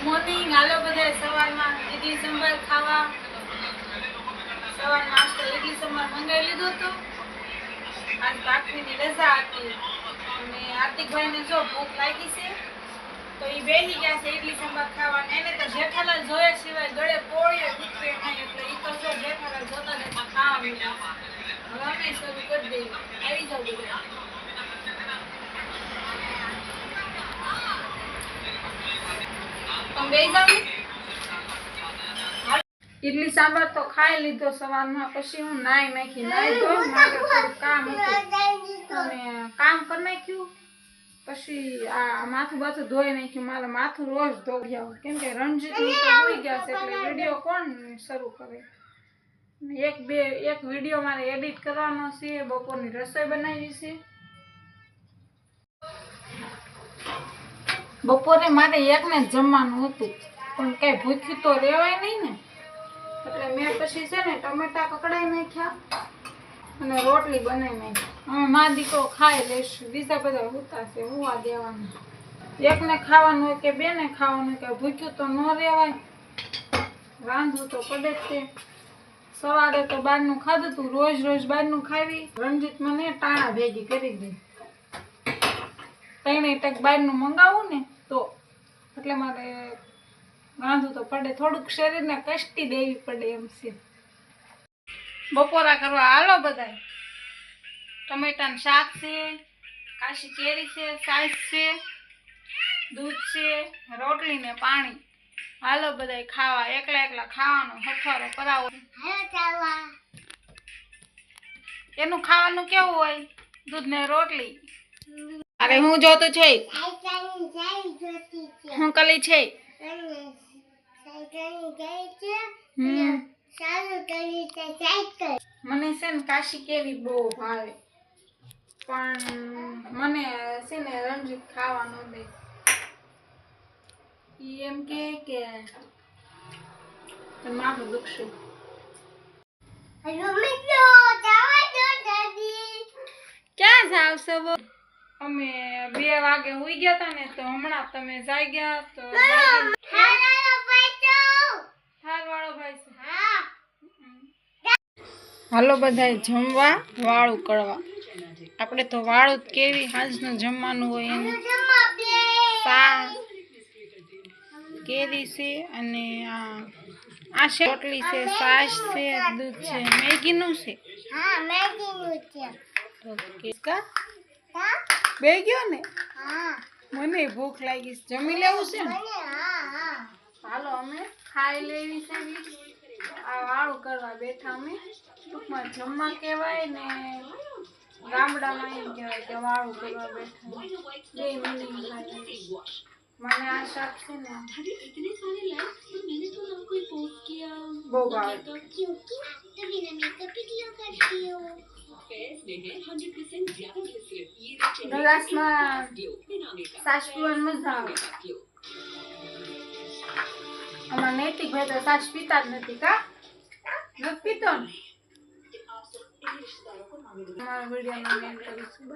Morning હાલો બધા સવારમાં ઇડલી સંભાર ખાવા. સવારમાં આજ તો ઇડલી સંભાર મંગાવી લીધો હતો. આજ ભાખરીની રજા હતી અને હાર્દિકભાઈને જો ભૂખ લાગી છે તો એ બેસી ગયા છે ઇડલી સંભાર ખાવા. એને તો જેઠાલાલ જોયા સિવાય ગળે પોળીએ ઉતરે નહીં એટલે એ તો જો જેઠાલાલ જોતા જતા ખાવા મળ્યા. હવે અમે શરૂ કરી દઈએ. આવી જાવ બધા. તમે બેસી જાવ. ઇડલી સાંભાર તો ખાઈ લીધો સવારમાં. પછી હું નાઈ ધોઈ મારે થોડું કામ હતું અને કામ કરી નાખ્યું. પછી આ માથું બાથું ધોઈ નાખ્યું. મારે માથું રોજ ધોઈ આવું કેમ કે રણજીત તો ધોઈ ગયા છે એટલે વિડીયો કોણ શરૂ કરે. એક વિડીયો મારે એડિટ કરવાનો છે. બપોરની રસોઈ બનાવી છે. બપોરે મારે એકને જ જમવાનું હતું પણ કઈ ભૂખ્યું તો રહેવાય નહીં ને એટલે મેં પછી છે ને ટમેટા કકડાઈ નાખ્યા અને રોટલી બનાવી નાખી. અમે મા દીકરો ખાઈ લઈશું. બીજા બધા હોતા છે હુવા દેવાનું. એકને ખાવાનું હોય કે બેને ખાવાનું હોય કે ભૂખ્યું તો ન રહેવાય. રાંધવું તો પડે જ છે. સવારે તો બહારનું ખાધું હતું. રોજ રોજ બહારનું ખાવી રણજીત મને ટાણા ભેગી કરી દે. ત્રણેય ટક બહારનું મંગાવું ને તો એટલે મારે રાંધવું તો પડે. થોડુંક શરીરને કષ્ટી દેવી પડે એમ છે. બપોરા કરવા હાલો બધા. ટમેટાનું શાક છે, કાશી કેરી છે, છાશ છે, દૂધ છે, રોટલી ને પાણી. હાલો બધા ખાવા. એકલા ખાવાનો હથવારો કરાવો. એનું ખાવાનું કેવું હોય? દૂધ ને રોટલી. અરે હું જોતું છે હું કલી છે મને છે ને કાશી કેરી બહુ ભાવે પણ મને છે ને રણજીત ખાવા ન દે. એમ કે માથું દુખશે. ક્યાં જાવ છો? અમે 2 વાગે હુઈ ગયા હતા ને તો હમણાં તમે જાઈ ગયા તો થારવાળો ભાઈ છે. હાલો બધા જમવા વાળું કરવા. આપણે તો વાળું જ કેવી સાંજનું જમવાનું હોય એનું. શાક કેરી છે અને આ છે રોટલી છે, છાશ છે, દૂધ છે. મેગીનું છે. ઓકે કા બે ગયો ને. મને ભૂખ લાગી. જમી લેવું છે ને. હાલો અમે ખાઈ લેવી છે. આ વાળું કરવા બેઠા અમે. ટૂંકમાં જમવા કહેવાય ને ગામડામાં એમ કહેવાય કે વાળું કરવા બેઠા. 2 મિનિટ મને આ શાક છે ને બહુ ભાવે. ગ્લાસમાં છાશ પીવાની મજા આવે. આમાં નૈતિક ભાઈ તો છાશ પીતા જ નથી. કા નથી પીતો ને. અમારા વિડીયોમાં મેં કરીશું.